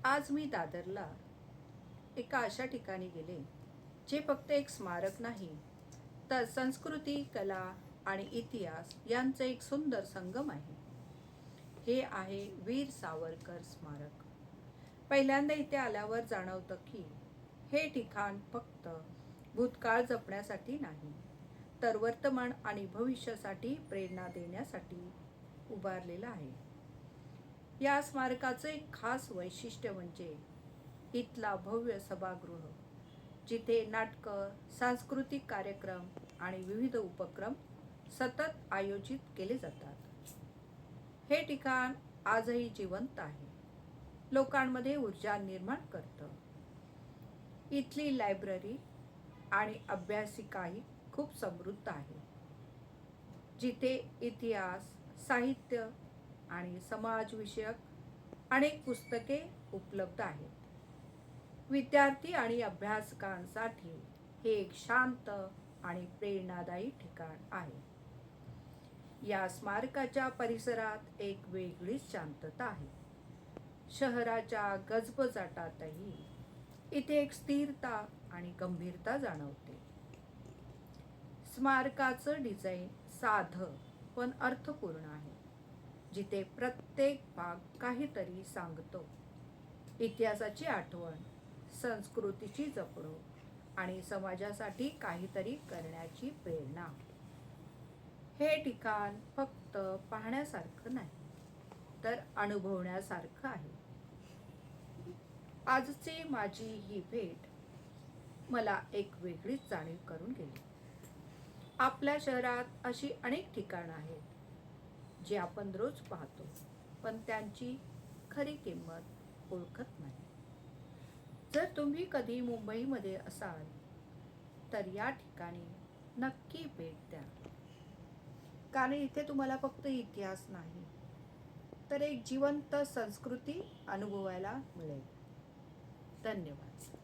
आज मी दादरला एका अशा ठिकाणी गेले जे फक्त एक स्मारक नाही तर संस्कृती, कला आणि इतिहास यांचं एक सुंदर संगम आहे. हे आहे वीर सावरकर स्मारक. पहिल्यांदा इथे आल्यावर जाणवतं की हे ठिकाण फक्त भूतकाळ जपण्यासाठी नाही तर वर्तमान आणि भविष्यासाठी प्रेरणा देण्यासाठी उभारलेलं आहे. या स्मारकाचं एक खास वैशिष्ट्य म्हणजे इथला भव्य सभागृह, जिथे नाटकं, सांस्कृतिक कार्यक्रम आणि विविध उपक्रम सतत आयोजित केले जातात. हे ठिकाण आजही जिवंत आहे, लोकांमध्ये ऊर्जा निर्माण करतं. इथली लायब्ररी आणि अभ्यासिकाही खूप समृद्ध आहे, जिथे इतिहास, साहित्य आणि समाजविषयक अनेक पुस्तके उपलब्ध आहेत. विद्यार्थी आणि अभ्यासकांसाठी हे एक शांत आणि प्रेरणादायी ठिकाण आहे. या स्मारकाच्या परिसरात एक वेगळीच शांतता आहे. शहराच्या गजबजाटातही इथे एक स्थिरता आणि गंभीरता जाणवते. स्मारकाचं डिझाईन साधं पण अर्थपूर्ण आहे, जिथे प्रत्येक भाग काहीतरी सांगतो. इतिहासाची आठवण, संस्कृतीची जपणूक आणि समाजासाठी काहीतरी करण्याची प्रेरणा. हे ठिकाण फक्त पाहण्यासारखं नाही तर अनुभवण्यासारखं आहे. आजची माझी ही भेट मला एक वेगळीच जाणीव करून गेली. आपल्या शहरात अशी अनेक ठिकाणं आहेत जी आपण रोज पाहतो, पण त्यांची खरी किंमत ओळखत नाही. जर तुम्ही कधी मुंबईमध्ये असाल तर या ठिकाणी नक्की भेट द्या, कारण इथे तुम्हाला फक्त इतिहास नाही तर एक जिवंत संस्कृती अनुभवायला मिळेल. धन्यवाद.